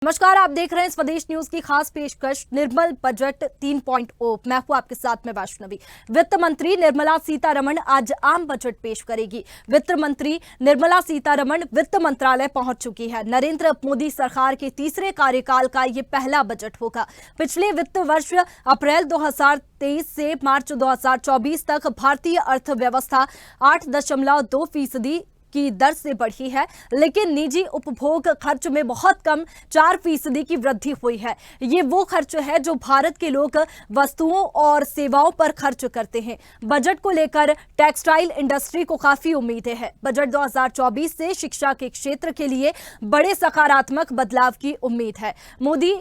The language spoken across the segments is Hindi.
नमस्कार, आप देख रहे हैं स्वदेश न्यूज की खास पेशकश निर्मल बजट 3.0। मैं हूं आपके साथ में वैष्णवी। वित्त मंत्री निर्मला सीतारमण आज आम बजट पेश करेगी। वित्त मंत्री निर्मला सीतारमण वित्त मंत्रालय पहुंच चुकी है। नरेंद्र मोदी सरकार के तीसरे कार्यकाल का ये पहला बजट होगा। पिछले वित्त वर्ष अप्रैल 2023 से मार्च 2024 तक भारतीय अर्थव्यवस्था 8.2% की दर से बढ़ी है, लेकिन निजी उपभोग खर्च में बहुत कम 4% की वृद्धि हुई है। ये वो खर्च है जो भारत के लोग वस्तुओं और सेवाओं पर खर्च करते हैं। बजट को लेकर टेक्सटाइल इंडस्ट्री को काफी उम्मीदें हैं। बजट 2024 से शिक्षा के क्षेत्र के लिए बड़े सकारात्मक बदलाव की उम्मीद है। मोदी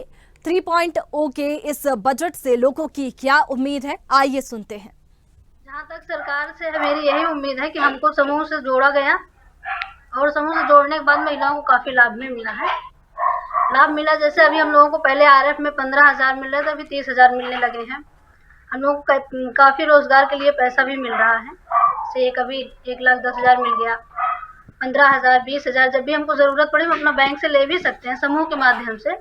3.0 के इस बजट से लोगों की क्या उम्मीद है, आइए सुनते हैं। जहाँ तक सरकार से मेरी यही उम्मीद है कि हमको समूह से जोड़ा गया और समूह से जोड़ने के बाद महिलाओं को काफी लाभ में मिला है। लाभ मिला जैसे अभी हम लोगों को पहले आरएफ में 15,000 मिल रहे थे, अभी 30,000 मिलने लगे हैं। हम लोगों को काफी रोजगार के लिए पैसा भी मिल रहा है। से कभी 1,10,000 मिल गया, 15,000, 20,000, जब भी हमको जरूरत पड़े हम अपना बैंक से ले भी सकते हैं समूह के माध्यम से।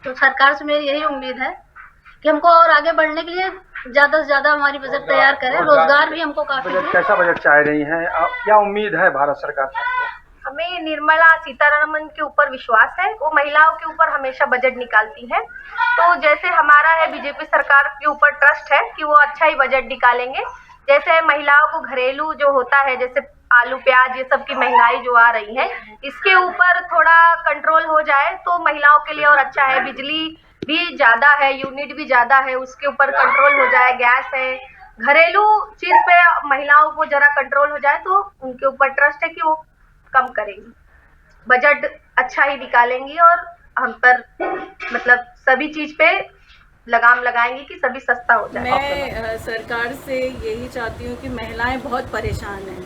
तो सरकार से मेरी यही उम्मीद है कि हमको और आगे बढ़ने के लिए ज्यादा से ज्यादा हमारी बजट तैयार करें। रोजगार भी हमको काफी बजट कैसा बजट चाह रही हैं, क्या उम्मीद है भारत सरकार से? हमें निर्मला सीतारमण के ऊपर विश्वास है। वो महिलाओं के ऊपर हमेशा बजट निकालती हैं। तो जैसे हमारा है बीजेपी सरकार के ऊपर ट्रस्ट है कि वो अच्छा ही बजट निकालेंगे। जैसे महिलाओं को घरेलू जो होता है, जैसे आलू प्याज ये सब की महंगाई जो आ रही है, इसके ऊपर थोड़ा कंट्रोल हो जाए तो महिलाओं के लिए और अच्छा है। बिजली भी ज्यादा है, यूनिट भी ज्यादा है, उसके ऊपर कंट्रोल हो जाए। गैस है, घरेलू चीज पे महिलाओं को जरा कंट्रोल हो जाए तो उनके ऊपर ट्रस्ट है कि वो कम करेंगी, बजट अच्छा ही निकालेंगी और हम पर मतलब सभी चीज पे लगाम लगाएंगी कि सभी सस्ता हो जाए। मैं सरकार से यही चाहती हूँ कि महिलाएं बहुत परेशान हैं,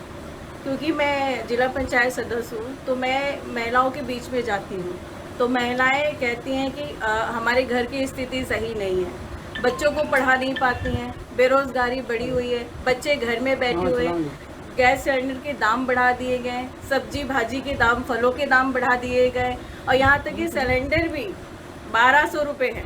क्योंकि मैं जिला पंचायत सदस्य हूँ तो मैं महिलाओं के बीच में जाती हूँ। तो महिलाएं कहती हैं कि हमारे घर की स्थिति सही नहीं है, बच्चों को पढ़ा नहीं पाती हैं, बेरोजगारी बढ़ी हुई है, बच्चे घर में बैठे हुए, गैस सिलेंडर के दाम बढ़ा दिए गए, सब्जी भाजी के दाम, फलों के दाम बढ़ा दिए गए और यहाँ तक कि सिलेंडर भी 1,200 रुपये है।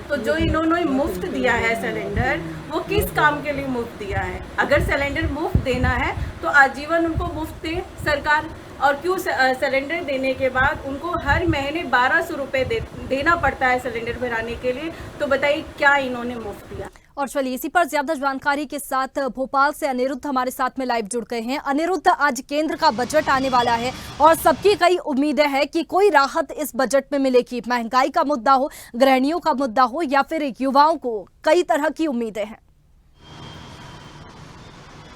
तो जो इन्होंने मुफ्त दिया है सिलेंडर, वो किस काम के लिए मुफ्त दिया है? अगर सिलेंडर मुफ्त देना है तो आजीवन उनको मुफ्त दे सरकार। और क्यों सिलेंडर देने के बाद उनको हर महीने 1,200 रुपये देना पड़ता है सिलेंडर भराने के लिए? तो बताइए क्या इन्होंने मुफ्त दिया? और चलिए इसी पर ज्यादा जानकारी के साथ भोपाल से अनिरुद्ध हमारे साथ में लाइव जुड़ गए हैं। अनिरुद्ध, आज केंद्र का बजट आने वाला है और सबकी कई उम्मीदें हैं कि कोई राहत इस बजट में मिलेगी। महंगाई का मुद्दा हो, गृहिणियों का मुद्दा हो या फिर युवाओं को, कई तरह की उम्मीदें हैं।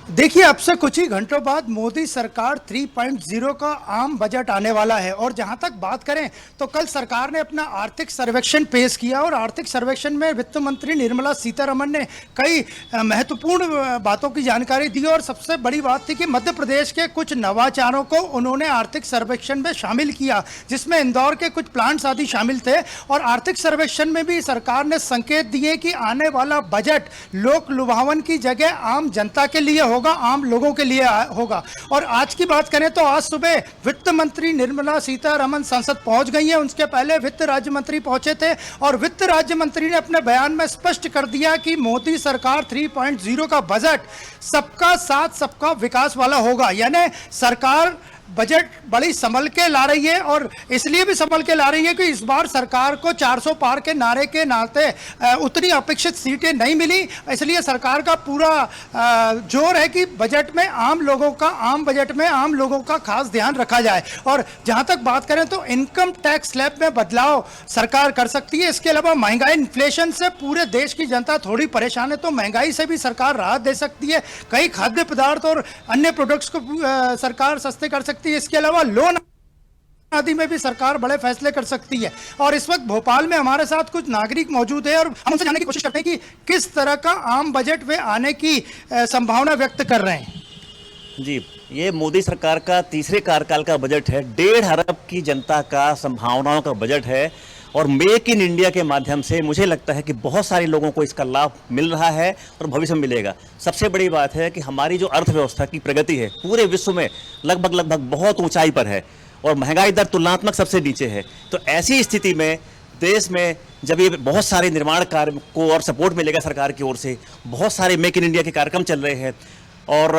देखिए, अब से कुछ ही घंटों बाद मोदी सरकार 3.0 का आम बजट आने वाला है। और जहां तक बात करें तो कल सरकार ने अपना आर्थिक सर्वेक्षण पेश किया और आर्थिक सर्वेक्षण में वित्त मंत्री निर्मला सीतारमण ने कई महत्वपूर्ण बातों की जानकारी दी। और सबसे बड़ी बात थी कि मध्य प्रदेश के कुछ नवाचारों को उन्होंने आर्थिक सर्वेक्षण में शामिल किया, जिसमें इंदौर के कुछ प्लांट्स आदि शामिल थे। और आर्थिक सर्वेक्षण में भी सरकार ने संकेत दिए कि आने वाला बजट लोक लुभावन की जगह आम जनता के लिए होगा, आम लोगों के लिए होगा। और आज की बात करें तो आज सुबह वित्त मंत्री निर्मला सीतारमण संसद पहुंच गई हैं। उनके पहले वित्त राज्य मंत्री पहुंचे थे और वित्त राज्य मंत्री ने अपने बयान में स्पष्ट कर दिया कि मोदी सरकार 3.0 का बजट सबका साथ सबका विकास वाला होगा। यानी सरकार बजट बड़ी संभल के ला रही है और इसलिए भी संभल के ला रही है कि इस बार सरकार को 400 पार के नारे के नाते उतनी अपेक्षित सीटें नहीं मिली। इसलिए सरकार का पूरा जोर है कि बजट में आम बजट में आम लोगों का खास ध्यान रखा जाए। और जहां तक बात करें तो इनकम टैक्स स्लैब में बदलाव सरकार कर सकती है। इसके अलावा महंगाई, इन्फ्लेशन से पूरे देश की जनता थोड़ी परेशान है, तो महंगाई से भी सरकार राहत दे सकती है। कई खाद्य पदार्थ और अन्य प्रोडक्ट्स को सरकार सस्ते कर सकती है। इसके अलावा लोन आदि में भी सरकार बड़े फैसले कर सकती है। और इस वक्त भोपाल में हमारे साथ कुछ नागरिक मौजूद है और हम उनसे जानने की कोशिश करते हैं कि किस तरह का आम बजट वे आने की संभावना व्यक्त कर रहे हैं। जी, ये मोदी सरकार का तीसरे कार्यकाल का बजट है। 1.5 अरब की जनता का संभावनाओं का बजट है और मेक इन इंडिया के माध्यम से मुझे लगता है कि बहुत सारे लोगों को इसका लाभ मिल रहा है और भविष्य में मिलेगा। सबसे बड़ी बात है कि हमारी जो अर्थव्यवस्था की प्रगति है पूरे विश्व में लगभग बहुत ऊंचाई पर है और महंगाई दर तुलनात्मक सबसे नीचे है। तो ऐसी स्थिति में देश में जब ये बहुत सारे निर्माण कार्य को और सपोर्ट मिलेगा सरकार की ओर से, बहुत सारे मेक इन इंडिया के कार्यक्रम चल रहे हैं और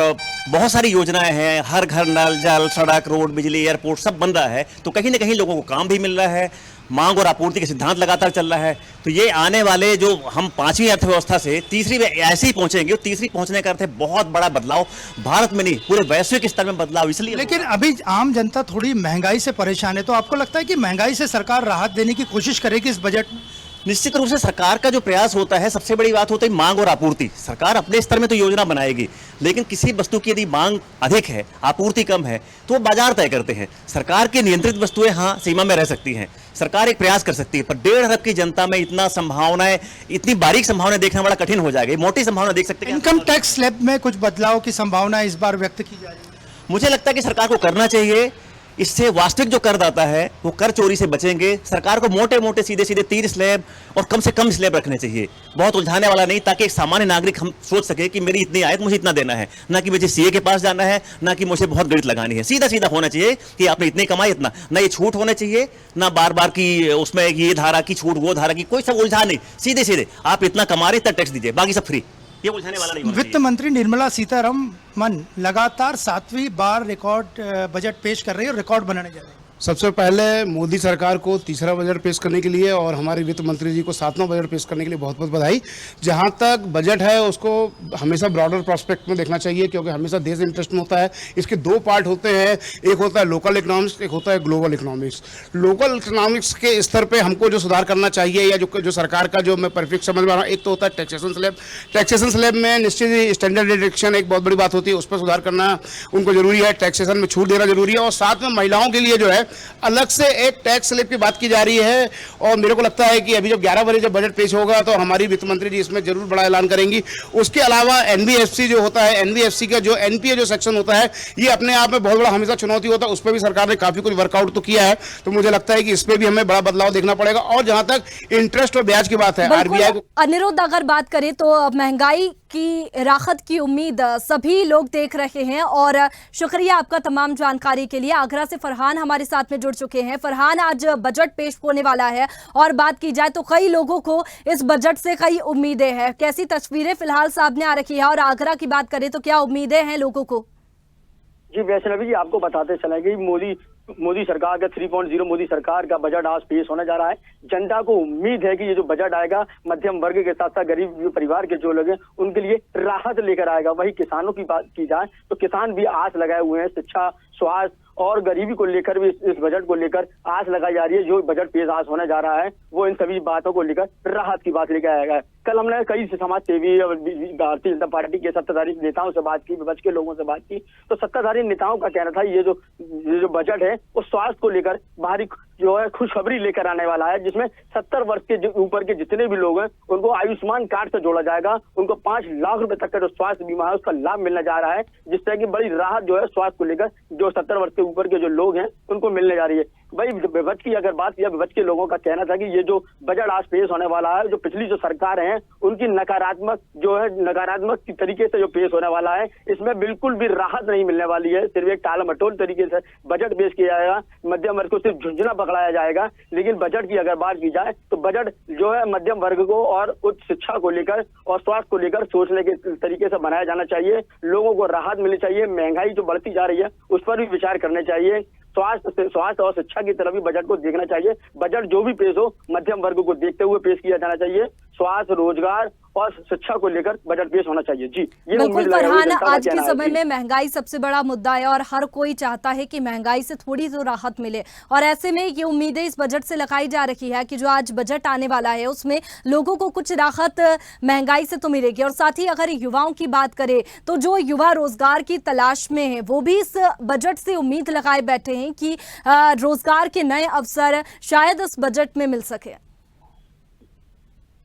बहुत सारी योजनाएं हैं, हर घर नल, जल, सड़क, रोड, बिजली, एयरपोर्ट सब बन रहा है, तो कहीं ना कहीं लोगों को काम भी मिल रहा है, मांग और आपूर्ति के सिद्धांत लगातार चल रहा है। तो ये आने वाले जो हम 5वीं अर्थव्यवस्था से तीसरी में ऐसे ही पहुंचेंगे, और तीसरी पहुंचने का अर्थ है बहुत बड़ा बदलाव, भारत में नहीं पूरे वैश्विक स्तर में बदलाव। इसलिए लेकिन अभी आम जनता थोड़ी महंगाई से परेशान है, तो आपको लगता है कि महंगाई से सरकार राहत देने की कोशिश करेगी इस बजट में? निश्चित रूप से सरकार का जो प्रयास होता है, सबसे बड़ी बात होती है मांग और आपूर्ति। सरकार अपने स्तर में तो योजना बनाएगी, लेकिन किसी वस्तु की यदि मांग अधिक है, आपूर्ति कम है, तो वो बाजार तय करते हैं। सरकार की नियंत्रित वस्तुएं हाँ सीमा में रह सकती हैं, सरकार एक प्रयास कर सकती है, पर 1.5 अरब की जनता में इतना संभावनाएं, इतनी बारीक संभावनाएं देखना बड़ा कठिन हो जाएगी। मोटी संभावना देख सकते हैं। इनकम टैक्स स्लैब में कुछ बदलाव की संभावना इस बार व्यक्त की जा रही है। मुझे लगता है कि सरकार को करना चाहिए, इससे वास्तविक जो करदाता है वो कर चोरी से बचेंगे। सरकार को मोटे मोटे सीधे सीधे 3 स्लैब और कम से कम स्लैब रखने चाहिए, बहुत उलझाने वाला नहीं, ताकि एक सामान्य नागरिक हम सोच सके कि मेरी इतनी आय, मुझे इतना देना है, ना कि मुझे सीए के पास जाना है, ना कि मुझे बहुत गणित लगानी है। सीधा सीधा होना चाहिए कि आपने इतनी कमाई इतना, ना ये छूट होने चाहिए, ना बार बार की उसमें ये धारा की छूट, वो धारा की, कोई सब उलझा नहीं, सीधे सीधे आप इतना कमा रहे इतना टैक्स दीजिए, बाकी सब फ्री। ये उलझाने वाला नहीं होना वित्त चाहिए। मंत्री निर्मला सीतारमण लगातार 7वीं बार रिकॉर्ड बजट पेश कर रही है और रिकॉर्ड बनाने जा रही है। सबसे पहले मोदी सरकार को तीसरा बजट पेश करने के लिए और हमारे वित्त मंत्री जी को 7वां बजट पेश करने के लिए बहुत बहुत बधाई। जहां तक बजट है उसको हमेशा ब्रॉडर प्रोस्पेक्ट में देखना चाहिए, क्योंकि हमेशा देश इंटरेस्ट में होता है। इसके 2 पार्ट होते हैं, एक होता है लोकल इकोनॉमिक्स, एक होता है ग्लोबल इकोनॉमिक्स। लोकल इकोनॉमिक्स के स्तर पर हमको जो सुधार करना चाहिए, या जो सरकार का जो मैं परफेक्ट समझ में आ रहा हूँ, एक तो होता है टैक्सेशन स्लैब। टैक्सेशन स्लैब में निश्चित ही स्टैंडर्ड डिडक्शन एक बहुत बड़ी बात होती है, उस पर सुधार करना उनको जरूरी है, टैक्सेशन में छूट देना जरूरी है, और साथ में महिलाओं के लिए जो है अलग से एक टैक्स स्लैब की बात की जा रही है। और मेरे को लगता है कि अभी जब 11 बजे जब बजट पेश होगा तो हमारी वित्त मंत्री जी इसमें जरूर बड़ा ऐलान करेंगी। उसके अलावा एनबीएफसी जो होता है, एनबीएफसी का जो एनपीए जो सेक्शन होता है, ये अपने आप में बहुत बड़ा हमेशा चुनौती होता है, उस पर भी सरकार ने काफी कुछ वर्कआउट तो किया है। तो मुझे लगता है कि इस पर भी हमें बड़ा बदलाव देखना पड़ेगा। और जहां तक इंटरेस्ट और ब्याज की बात है, आरबीआई को अनिरुद्ध, अगर बात करें तो महंगाई की राहत की उम्मीद सभी लोग देख रहे हैं, और शुक्रिया आपका तमाम जानकारी के लिए। आगरा से फरहान हमारे साथ में जुड़ चुके हैं। फरहान, आज बजट पेश होने वाला है और बात की जाए तो कई लोगों को इस बजट से कई उम्मीदें हैं। कैसी तस्वीरें फिलहाल सामने आ रही है, और आगरा की बात करें तो क्या उम्मीदें हैं लोगों को? जी वैष्णवी जी, आपको बताते चलेंगे मोदी सरकार का 3.0 मोदी सरकार का बजट आज पेश होने जा रहा है। जनता को उम्मीद है कि ये जो बजट आएगा मध्यम वर्ग के साथ साथ गरीब परिवार के जो लोग हैं उनके लिए राहत लेकर आएगा। वही किसानों की बात की जाए तो किसान भी आस लगाए हुए हैं। शिक्षा, स्वास्थ्य और गरीबी को लेकर भी इस बजट को लेकर आस लगाई जा रही है। जो बजट पेश आज होने जा रहा है वो इन सभी बातों को लेकर राहत की बात लेकर आएगा। कल हमने कई समाज सेवी और भारतीय जनता पार्टी के सत्ताधारी नेताओं से बात की, विपक्ष के लोगों से बात की, तो सत्ताधारी नेताओं का कहना था ये जो बजट है वो स्वास्थ्य को लेकर भारी जो है खुशखबरी लेकर आने वाला है, जिसमें 70 वर्ष के ऊपर के जितने भी लोग हैं उनको आयुष्मान कार्ड से जोड़ा जाएगा। उनको 5 लाख रुपए तक का जो स्वास्थ्य बीमा है उसका लाभ मिलने जा रहा है, जिससे कि बड़ी राहत जो है स्वास्थ्य को लेकर जो 70 वर्ष के ऊपर के जो लोग हैं उनको मिलने जा रही है। भाई विपक्ष की अगर बात किया, विपक्ष के लोगों का कहना था कि ये जो बजट आज पेश होने वाला है, जो पिछली जो सरकार है उनकी नकारात्मक तरीके से जो पेश होने वाला है, इसमें बिल्कुल भी राहत नहीं मिलने वाली है। सिर्फ एक टाल मटोल तरीके से बजट पेश किया जाएगा, मध्यम वर्ग को सिर्फ झुंझुना पकड़ाया जाएगा। लेकिन बजट की अगर बात की जाए तो बजट जो है मध्यम वर्ग को और उच्च शिक्षा को लेकर और स्वास्थ्य को लेकर सोचने के तरीके से बनाया जाना चाहिए। लोगों को राहत मिलनी चाहिए। महंगाई जो बढ़ती जा रही है उस पर भी विचार करने चाहिए। स्वास्थ्य और शिक्षा की तरफ भी बजट को देखना चाहिए। बजट जो भी पेश हो मध्यम वर्ग को देखते हुए पेश किया जाना चाहिए। स्वास्थ्य, रोजगार और शिक्षा को लेकर बजट पेश होना चाहिए। जी, ये बिल्कुल फरहान, आज के समय में महंगाई सबसे बड़ा मुद्दा है और हर कोई चाहता है कि महंगाई से थोड़ी तो राहत मिले, और ऐसे में ये उम्मीदें इस बजट से लगाई जा रही है कि जो आज बजट आने वाला है उसमें लोगों को कुछ राहत महंगाई से तो मिलेगी। और साथ ही अगर युवाओं की बात करें तो जो युवा रोजगार की तलाश में है वो भी इस बजट से उम्मीद लगाए बैठे हैं कि रोजगार के नए अवसर शायद इस बजट में मिल सके।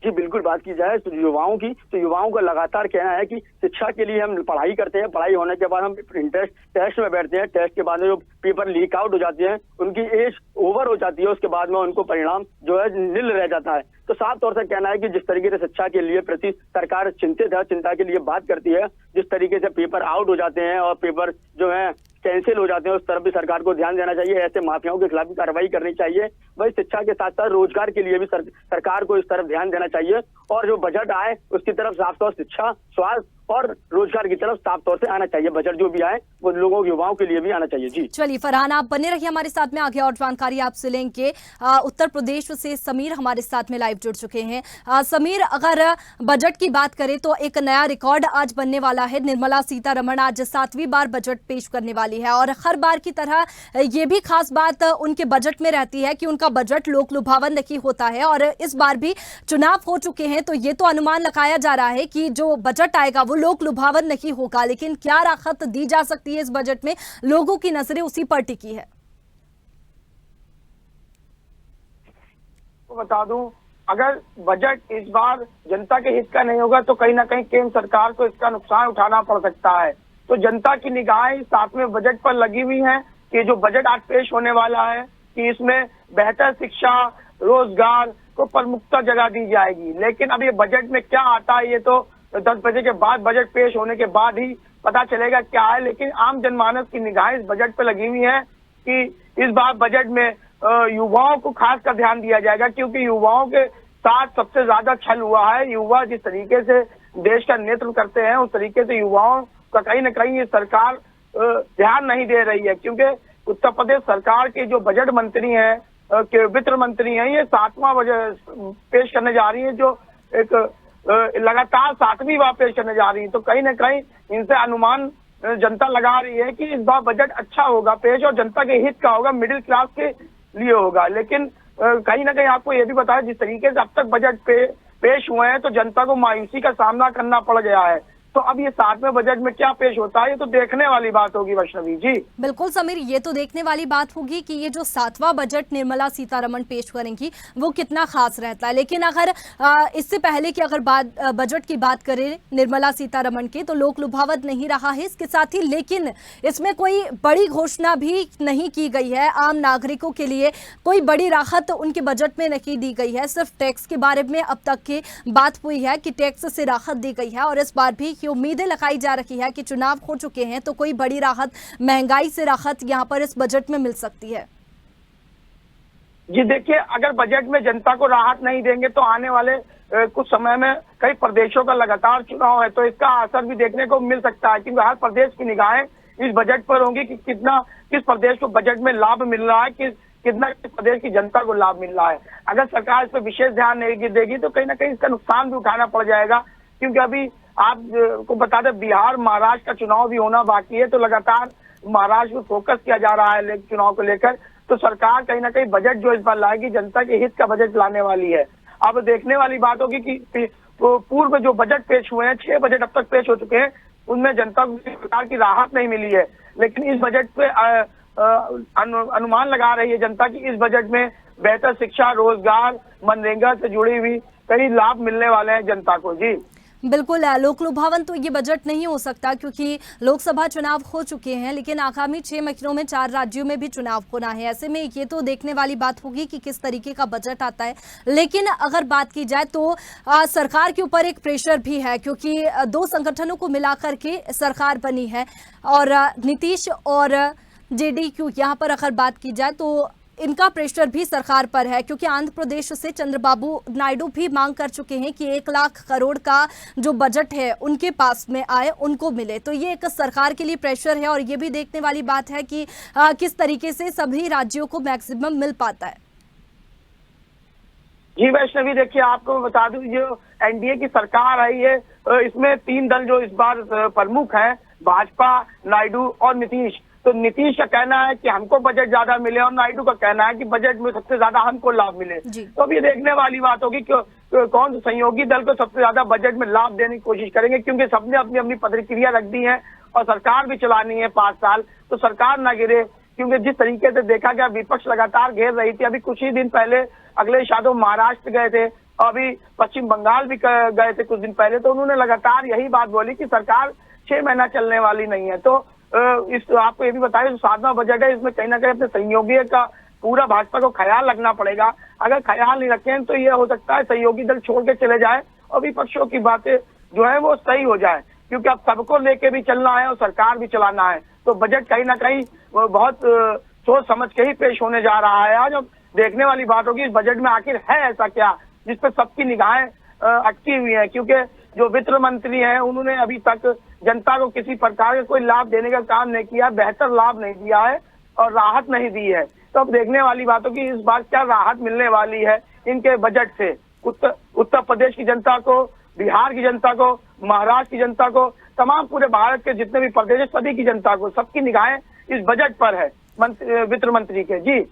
जी बिल्कुल, बात की जाए तो युवाओं की, तो युवाओं का लगातार कहना है कि शिक्षा के लिए हम पढ़ाई करते हैं, पढ़ाई होने के बाद हम टेस्ट में बैठते हैं, टेस्ट के बाद में जो पेपर लीक आउट हो जाते हैं, उनकी एज ओवर हो जाती है, उसके बाद में उनको परिणाम जो है नील रह जाता है। तो साफ तौर से कहना है कि जिस तरीके से शिक्षा के लिए प्रति सरकार चिंतित है, चिंता के लिए बात करती है, जिस तरीके से पेपर आउट हो जाते हैं और पेपर जो है कैंसिल हो जाते हैं, उस तरफ भी सरकार को ध्यान देना चाहिए। ऐसे माफियाओं के खिलाफ भी कार्रवाई करनी चाहिए। वही शिक्षा के साथ साथ रोजगार के लिए भी सरकार को इस तरफ ध्यान देना चाहिए, और जो बजट आए उसकी तरफ साफ तौर शिक्षा, स्वास्थ्य और रोजगार की तरफ साफ तौर से आना चाहिए। बजट जो भी आए वो लोगों, युवाओं के लिए भी आना चाहिए। जी चलिए फरहान, आप बने रहिए हमारे साथ में, आगे और जानकारी आपसे लेंगे। उत्तर प्रदेश से समीर हमारे साथ में लाइव जुड़ चुके हैं। समीर, अगर बजट की बात करें तो एक नया रिकॉर्ड आज बनने वाला है। निर्मला सीतारमण आज 7वीं बार बजट पेश करने वाली है, और हर बार की तरह ये भी खास बात उनके बजट में रहती है कि उनका बजट लोक लुभावन नहीं होता है। और इस बार भी चुनाव हो चुके हैं, तो ये तो अनुमान लगाया जा रहा है कि जो बजट आएगा वो लोक लुभावन नहीं होगा। लेकिन क्या राहत दी जा सकती है इस बजट में? लोगों की नजरें उसी पर टिकी है। बता दूं, अगर बजट इस बार जनता के हित का नहीं होगा तो कहीं ना कहीं केंद्र सरकार को इसका नुकसान उठाना पड़ सकता है। तो जनता की निगाहें साथ में बजट पर लगी हुई हैं कि जो बजट आज पेश होने वाला है कि इसमें बेहतर शिक्षा, रोजगार को प्रमुखता जगह दी जाएगी। लेकिन अब ये बजट में क्या आता है ये तो 10 बजे के बाद, बजट पेश होने के बाद ही पता चलेगा क्या है। लेकिन आम जनमानस की निगाहें इस बजट पर लगी हुई है कि इस बार बजट में युवाओं को खास कर ध्यान दिया जाएगा, क्योंकि युवाओं के साथ सबसे ज्यादा छल हुआ है। युवा जिस तरीके से देश का नेतृत्व करते हैं उस तरीके से युवाओं का कहीं न कहीं ये सरकार ध्यान नहीं दे रही है। क्योंकि उत्तर प्रदेश सरकार के जो बजट मंत्री हैं, के वित्त मंत्री हैं, ये 7वां बजट पेश करने जा रही है, जो एक लगातार 7वीं बार पेश करने जा रही है। तो कहीं न कहीं इनसे अनुमान जनता लगा रही है कि इस बार बजट अच्छा होगा पेश, और जनता के हित का होगा, मिडिल क्लास के लिए होगा। लेकिन कहीं ना कहीं आपको ये भी बताया, जिस तरीके से अब तक बजट पेश हुए हैं तो जनता को मायूसी का सामना करना पड़ गया है। तो अब ये 7वें बजट में क्या पेश होता है ये तो देखने वाली बात होगी वैष्णवी जी। बिल्कुल समीर, ये तो देखने वाली बात होगी कि ये जो 7वां बजट निर्मला सीतारमण पेश करेंगी वो कितना खास रहता है। लेकिन अगर इससे पहले की अगर बजट की बात करें निर्मला सीतारमण के, तो लोक लुभावन नहीं रहा है इसके साथ ही। लेकिन इसमें कोई बड़ी घोषणा भी नहीं की गई है आम नागरिकों के लिए, कोई बड़ी राहत उनके बजट में नहीं दी गई है। सिर्फ टैक्स के बारे में अब तक की बात हुई है कि टैक्स से राहत दी गई है, और इस बार भी उम्मीदें लगाई जा रही है कि चुनाव हो चुके हैं तो कोई बड़ी राहत, महंगाई से राहत यहां पर इस बजट में मिल सकती है। जी देखिए, अगर बजट में जनता को राहत नहीं देंगे तो आने वाले कुछ समय में कई प्रदेशों का लगातार चुनाव है, तो इसका असर भी देखने को मिल सकता है। क्योंकि हर प्रदेश की निगाहें इस बजट पर होंगी कि किस प्रदेश को बजट में लाभ मिल रहा है, कितना किस प्रदेश की जनता को लाभ मिल रहा है। अगर सरकार इस पर विशेष ध्यान नहीं देगी तो कहीं ना कहीं इसका नुकसान भी उठाना पड़ जाएगा। क्योंकि अभी आपको बता दें, बिहार, महाराष्ट्र का चुनाव भी होना बाकी है, तो लगातार महाराष्ट्र में फोकस किया जा रहा है चुनाव को लेकर। तो सरकार कहीं ना कहीं बजट जो इस बार लाएगी, जनता के हित का बजट लाने वाली है। अब देखने वाली बात होगी कि पूर्व जो बजट पेश हुए हैं, 6 बजट अब तक पेश हो चुके हैं, उनमें जनता को किसी प्रकार की राहत नहीं मिली है। लेकिन इस बजट पे अनुमान लगा रही है जनता की इस बजट में बेहतर शिक्षा, रोजगार, मनरेगा से जुड़ी हुई कई लाभ मिलने वाले हैं जनता को। जी बिल्कुल, लोक लुभावन तो ये बजट नहीं हो सकता क्योंकि लोकसभा चुनाव हो चुके हैं, लेकिन आगामी 6 महीनों में 4 राज्यों में भी चुनाव होना है। ऐसे में ये तो देखने वाली बात होगी कि किस तरीके का बजट आता है। लेकिन अगर बात की जाए तो सरकार के ऊपर एक प्रेशर भी है, क्योंकि 2 संगठनों को मिलाकर के सरकार बनी है, और नीतीश और जेडीयू, यहाँ पर अगर बात की जाए तो इनका प्रेशर भी सरकार पर है, क्योंकि आंध्र प्रदेश से चंद्रबाबू नायडू भी मांग कर चुके हैं कि 1 लाख करोड़ का जो बजट है उनके पास में आए, उनको मिले। तो ये एक सरकार के लिए प्रेशर है, और ये भी देखने वाली बात है कि किस तरीके से सभी राज्यों को मैक्सिमम मिल पाता है। जी वैष्णवी, देखिए आपको बता दूं, जो एनडीए की सरकार आई है, इसमें 3 दल जो इस बार प्रमुख हैं, भाजपा, नायडू और नीतीश। तो नीतीश का कहना है कि हमको बजट ज्यादा मिले, और नायडू का कहना है कि बजट में सबसे ज्यादा हमको लाभ मिले। तो अब ये देखने वाली बात होगी कि कौन सहयोगी दल को सबसे ज्यादा बजट में लाभ देने की कोशिश करेंगे। क्योंकि सबने अपनी अपनी प्रतिक्रिया रख दी है, और सरकार भी चलानी है 5 साल, तो सरकार ना गिरे। क्योंकि जिस तरीके से देखा गया, विपक्ष लगातार घेर रही थी। अभी कुछ ही दिन पहले अखिलेश यादव महाराष्ट्र गए थे, अभी पश्चिम बंगाल भी गए थे कुछ दिन पहले, तो उन्होंने लगातार यही बात बोली कि सरकार 6 महीना चलने वाली नहीं है। तो आपको ये भी बताया, जो 7वां बजट है, इसमें कहीं ना कहीं अपने सहयोगी का पूरा भाजपा को ख्याल रखना पड़ेगा। अगर ख्याल नहीं रखें तो ये हो सकता है सहयोगी दल छोड़ के चले जाए, और विपक्षों की बातें जो है वो सही हो जाए। क्योंकि अब सबको लेके भी चलना है और सरकार भी चलाना है, तो बजट कहीं ना कहीं वो बहुत सोच समझ के ही पेश होने जा रहा है। आज अब देखने वाली बात होगी इस बजट में आखिर है ऐसा क्या जिस पर सबकी निगाहें अटकी हुई है, क्योंकि जो वित्त मंत्री हैं उन्होंने अभी तक जनता को किसी प्रकार का कोई लाभ देने का काम नहीं किया, बेहतर लाभ नहीं दिया है और राहत नहीं दी है। तो अब देखने वाली बात होगी इस बार क्या राहत मिलने वाली है इनके बजट से उत्तर प्रदेश की जनता को, बिहार की जनता को, महाराष्ट्र की जनता को, तमाम पूरे भारत के जितने भी प्रदेश है सभी की जनता को, सबकी निगाहें इस बजट पर है वित्त मंत्री के। जी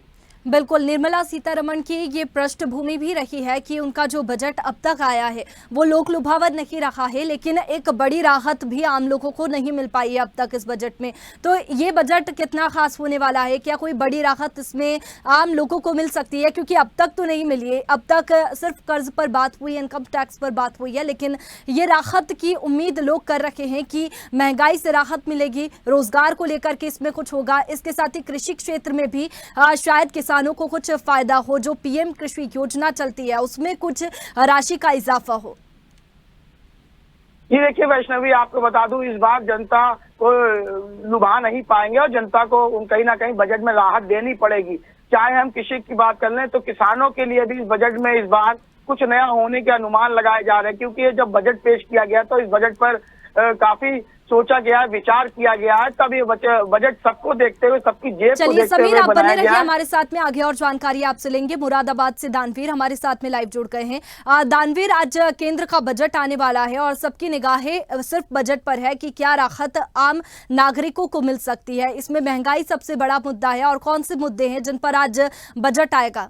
बिल्कुल, निर्मला सीतारमण की ये पृष्ठभूमि भी रही है कि उनका जो बजट अब तक आया है वो लोक लुभावन नहीं रहा है, लेकिन एक बड़ी राहत भी आम लोगों को नहीं मिल पाई है अब तक इस बजट में। तो ये बजट कितना खास होने वाला है? क्या कोई बड़ी राहत इसमें आम लोगों को मिल सकती है? क्योंकि अब तक तो नहीं मिली है, अब तक सिर्फ कर्ज पर बात हुई, इनकम टैक्स पर बात हुई है, लेकिन ये राहत की उम्मीद लोग कर रखे हैं कि महंगाई से राहत मिलेगी, रोजगार को लेकर के इसमें कुछ होगा, इसके साथ ही कृषि क्षेत्र में भी शायद किसानों को कुछ फायदा हो, जो पीएम कृषि योजना चलती है उसमें कुछ राशि का इजाफा हो। ये देखिए वैष्णवी, आपको बता दूं इस बार जनता को लुभा नहीं पाएंगे और जनता को कहीं ना कहीं बजट में राहत देनी पड़ेगी। चाहे हम कृषि की बात कर लें तो किसानों के लिए भी इस बजट में इस बार कुछ नया होने के अनुमान लगाए जा रहे हैं, क्योंकि जब बजट पेश किया गया तो इस बजट पर काफी सोचा गया, विचार किया गया है, तब ये बजट सबको देखते हुए, सबकी जेब को देखते हुए आप बने बनाया रहिए गया। हमारे साथ में, आगे और जानकारी आपसे लेंगे। मुरादाबाद से दानवीर हमारे साथ में लाइव जुड़ गए हैं। दानवीर, आज केंद्र का बजट आने वाला है और सबकी निगाहें सिर्फ बजट पर है कि क्या राहत आम नागरिकों को मिल सकती है। इसमें महंगाई सबसे बड़ा मुद्दा है, और कौन से मुद्दे हैं जिन पर आज बजट आएगा?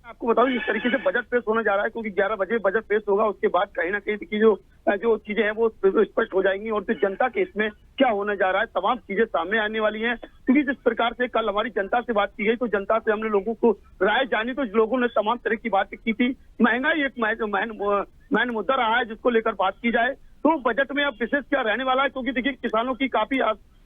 आपको बताऊं जिस तरीके से बजट पेश होने जा रहा है, क्योंकि 11 बजे बजट पेश होगा, उसके बाद कहीं ना कहीं की जो चीजें हैं वो स्पष्ट हो जाएंगी और फिर जनता के इसमें क्या होने जा रहा है तमाम चीजें सामने आने वाली हैं। क्योंकि जिस प्रकार से कल हमारी जनता से बात की गई तो जनता से हमने लोगों को राय जानी, तो लोगों ने तमाम तरह की बात की थी। महंगाई एक मैन मुद्दा रहा है जिसको लेकर बात की जाए, तो बजट में अब विशेष क्या रहने वाला है, क्योंकि देखिए किसानों की काफी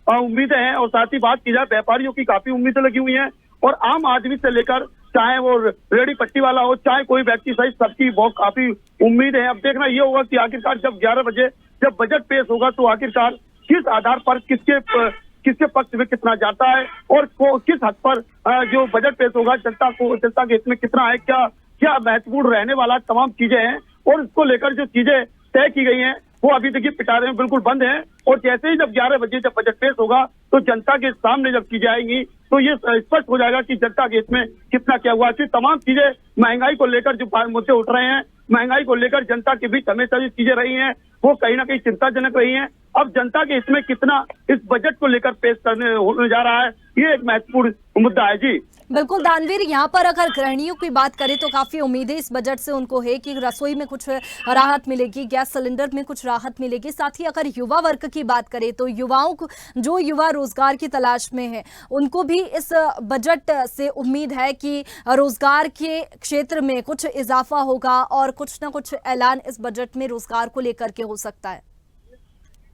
उम्मीदें हैं और साथ ही बात की जाए व्यापारियों की काफी उम्मीदें लगी हुई हैं, और आम आदमी से लेकर चाहे वो रेडी पट्टी वाला हो, चाहे कोई व्यक्ति सही, सबकी बहुत काफी उम्मीद है। अब देखना ये होगा कि आखिरकार जब 11 बजे जब बजट पेश होगा तो आखिरकार किस आधार पर किसके पक्ष में कितना जाता है और किस हद पर जो बजट पेश होगा जनता के हित में कितना है, क्या महत्वपूर्ण रहने वाला तमाम चीजें हैं, और इसको लेकर जो चीजें तय की गई हैं वो अभी देखिए पिटारे में बिल्कुल बंद हैं। और जैसे ही जब 11 बजे जब बजट पेश होगा तो जनता के सामने जब चीजें आएंगी तो ये स्पष्ट हो जाएगा कि जनता के इसमें कितना क्या हुआ। कि तमाम चीजें महंगाई को लेकर जो मुद्दे उठ रहे हैं, महंगाई को लेकर जनता के बीच हमेशा जो चीजें रही हैं वो कहीं ना कहीं चिंताजनक रही हैं। अब जनता के इसमें कितना इस बजट को लेकर पेश होने जा रहा है, ये एक महत्वपूर्ण मुद्दा है। जी बिल्कुल दानवीर, यहाँ पर अगर गृहिणियों की बात करें तो काफी उम्मीदें इस बजट से उनको है कि रसोई में कुछ राहत मिलेगी, गैस सिलेंडर में कुछ राहत मिलेगी। साथ ही अगर युवा वर्ग की बात करें तो युवाओं को, जो युवा रोजगार की तलाश में है, उनको भी इस बजट से उम्मीद है कि रोजगार के क्षेत्र में कुछ इजाफा होगा और कुछ ना कुछ ऐलान इस बजट में रोजगार को लेकर के हो सकता है।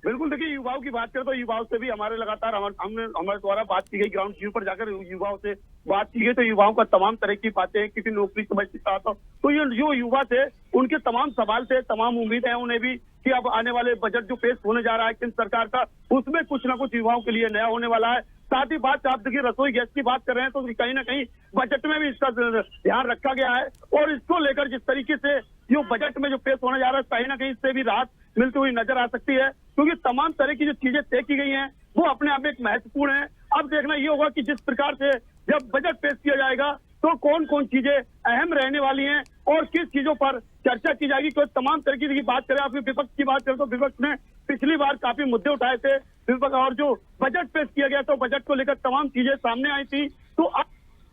बिल्कुल, देखिए युवाओं की बात करें तो युवाओं से भी हमारे लगातार हमारे द्वारा बात की गई, ग्राउंड जीरो पर जाकर युवाओं से बात की गई तो युवाओं का तमाम तरह की बातें, किसी नौकरी समझते चाहता तो ये जो युवा थे उनके तमाम सवाल थे, तमाम उम्मीद है उन्हें भी कि अब आने वाले बजट जो पेश होने जा रहा है केंद्र सरकार का, उसमें कुछ ना कुछ युवाओं के लिए नया होने वाला है। साथ ही बात आप देखिए रसोई गैस की बात कर रहे हैं तो कहीं ना कहीं बजट में भी इसका ध्यान रखा गया है, और इसको लेकर जिस तरीके से जो बजट में जो पेश होने जा रहा है कहीं ना कहीं इससे भी राहत मिलती हुई नजर आ सकती है, क्योंकि तमाम तरह की जो चीजें तय की गई हैं वो अपने आप में एक महत्वपूर्ण है। अब देखना ये होगा कि जिस प्रकार से जब बजट पेश किया जाएगा तो कौन कौन चीजें अहम रहने वाली हैं और किस चीजों पर चर्चा की जाएगी। तो तमाम तरीके की बात करें, आपकी विपक्ष की बात करें तो विपक्ष ने पिछली बार काफी मुद्दे उठाए थे विपक्ष, और जो बजट पेश किया गया तो बजट को लेकर तमाम चीजें सामने आई थी, तो अब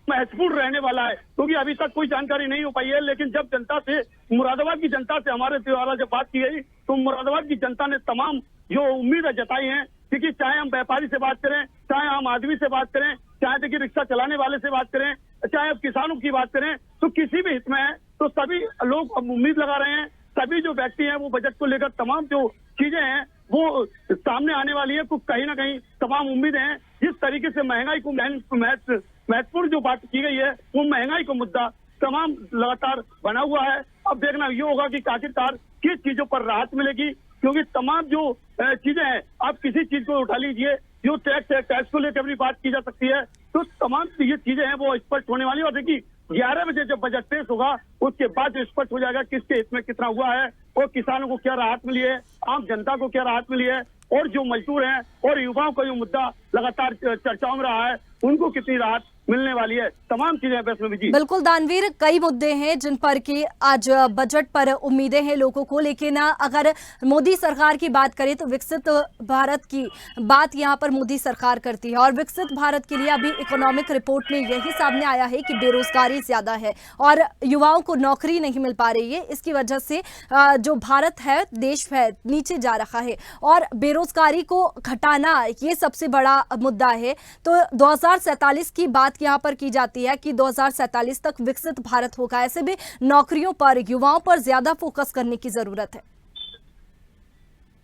महत्वपूर्ण रहने वाला है, क्योंकि अभी तक कोई जानकारी नहीं हो पाई है। लेकिन जब जनता से, मुरादाबाद की जनता से हमारे द्वारा जब बात की गई तो मुरादाबाद की जनता ने तमाम जो उम्मीद जताई है, क्योंकि चाहे हम व्यापारी से बात करें, चाहे आम आदमी से बात करें, चाहे देखिए रिक्शा चलाने वाले से बात करें, चाहे अब किसानों की बात करें, तो किसी भी हित में है तो सभी लोग अब उम्मीद लगा रहे हैं, सभी जो व्यक्ति हैं वो बजट को लेकर तमाम जो चीजें हैं वो सामने आने वाली है। तो कहीं ना कहीं तमाम उम्मीदें हैं। जिस तरीके से महंगाई को महत्वपूर्ण जो बात की गई है वो महंगाई को मुद्दा तमाम लगातार बना हुआ है। अब देखना ये होगा कि आखिरकार किस चीजों पर राहत मिलेगी, क्योंकि तमाम जो चीजें हैं, आप किसी चीज को उठा लीजिए, जो टैक्स है, टैक्स को लेकर भी बात की जा सकती है, तो तमाम ये चीजें हैं वो स्पष्ट होने वाली है। और देखिए 11 बजे जब बजट पेश होगा उसके बाद जो स्पष्ट हो जाएगा किसके हित में कितना हुआ है, और किसानों को क्या राहत मिली है, आम जनता को क्या राहत मिली है, और जो मजदूर हैं और युवाओं का जो मुद्दा लगातार चर्चाओं में रहा है उनको कितनी राहत मिलने वाली है, तमाम चीजें वैष्णवी जी। बिल्कुल दानवीर, कई मुद्दे हैं जिन पर कि आज बजट पर उम्मीदें हैं लोगों को, लेकिन अगर मोदी सरकार की बात करें तो विकसित भारत की बात यहां पर मोदी सरकार करती है, और विकसित भारत के लिए अभी इकोनॉमिक रिपोर्ट में यही सामने आया है कि बेरोजगारी ज्यादा है और युवाओं को नौकरी नहीं मिल पा रही है। इसकी वजह से जो भारत है, देश है, नीचे जा रहा है और बेरोजगारी को घटाना ये सबसे बड़ा मुद्दा है। तो 2047 की बात यहां पर की जाती है कि 2047 तक विकसित भारत होगा। ऐसे में नौकरियों पर, युवाओं पर ज्यादा फोकस करने की जरूरत है।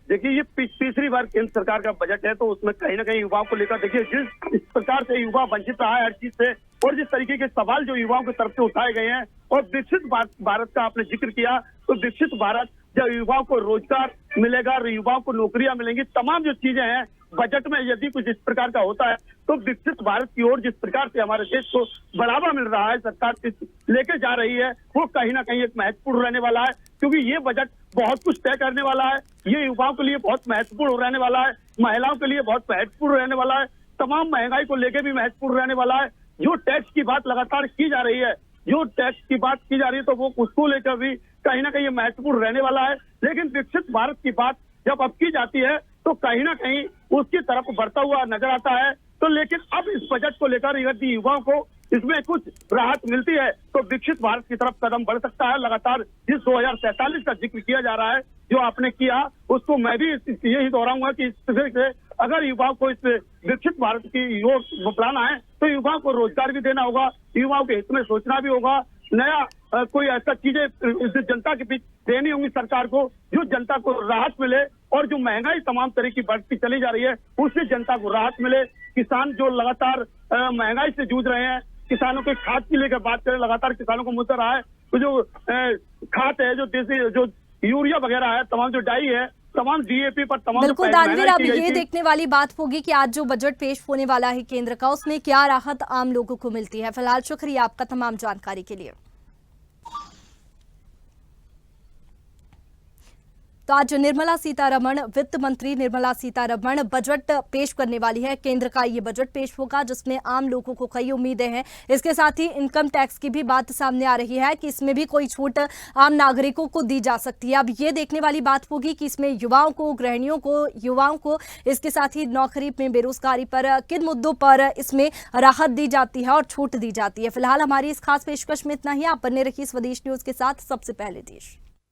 देखिए ये तीसरी बार केंद्र सरकार का बजट है, तो उसमें कहीं ना कहीं युवाओं को लेकर देखिए जिस प्रकार से युवा वंचित रहा है हर चीज से, और जिस तरीके के सवाल जो युवाओं की तरफ से उठाए गए हैं, और विकसित भारत का आपने जिक्र किया, तो विकसित भारत जब युवाओं को रोजगार मिलेगा, युवाओं को नौकरियां मिलेंगी, तमाम जो चीजें हैं बजट में यदि कुछ इस प्रकार का होता है तो विकसित भारत की ओर जिस प्रकार से हमारे देश को बढ़ावा मिल रहा है, सरकार लेके जा रही है, वो कहीं ना कहीं एक महत्वपूर्ण रहने वाला है। क्योंकि ये बजट बहुत कुछ तय करने वाला है, ये युवाओं के लिए बहुत महत्वपूर्ण रहने वाला है, महिलाओं के लिए बहुत महत्वपूर्ण रहने वाला है, तमाम महंगाई को लेकर भी महत्वपूर्ण रहने वाला है। जो टैक्स की बात लगातार की जा रही है, जो टैक्स की बात की जा रही है, तो वो उसको लेकर भी कहीं ना कहीं महत्वपूर्ण रहने वाला है। लेकिन विकसित भारत की बात जब अब की जाती है तो कहीं ना कहीं उसकी तरफ बढ़ता हुआ नजर आता है। तो लेकिन अब इस बजट को लेकर यदि युवाओं को इसमें कुछ राहत मिलती है तो विकसित भारत की तरफ कदम बढ़ सकता है। लगातार जिस 2047 का जिक्र किया जा रहा है, जो आपने किया, उसको मैं भी यही दोहराऊंगा कि इस तरह से अगर युवाओं को इस विकसित भारत की ओर बढ़ाना है तो युवाओं को रोजगार भी देना होगा, युवाओं के हित में सोचना भी होगा, नया कोई ऐसा चीजें जनता के बीच देनी होंगी सरकार को, जो जनता को राहत मिले, और जो महंगाई तमाम तरह की बढ़ती चली जा रही है उससे जनता को राहत मिले। किसान जो लगातार महंगाई से जूझ रहे हैं, किसानों के खाद की लेकर बात करें, लगातार किसानों को मुद्दा रहा है, तो जो खाद है, जो देसी जो यूरिया वगैरह है, तमाम जो डाई है, तमाम DAP पर तमाम। बिल्कुल दानवीर, अब ये देखने वाली बात होगी कि आज जो बजट पेश होने वाला है केंद्र का, उसमें क्या राहत आम लोगों को मिलती है। फिलहाल शुक्रिया आपका तमाम जानकारी के लिए। तो आज निर्मला सीतारमण, वित्त मंत्री निर्मला सीतारमण बजट पेश करने वाली है। केंद्र का ये बजट पेश होगा जिसमें आम लोगों को कई उम्मीदें हैं। इसके साथ ही इनकम टैक्स की भी बात सामने आ रही है कि इसमें भी कोई छूट आम नागरिकों को दी जा सकती है। अब ये देखने वाली बात होगी कि इसमें युवाओं को, गृहिणियों को, युवाओं को, इसके साथ ही नौकरी में बेरोजगारी पर किन मुद्दों पर इसमें राहत दी जाती है और छूट दी जाती है। फिलहाल हमारी इस खास पेशकश में इतना ही। आप बने रहिए स्वदेश न्यूज के साथ, सबसे पहले देश।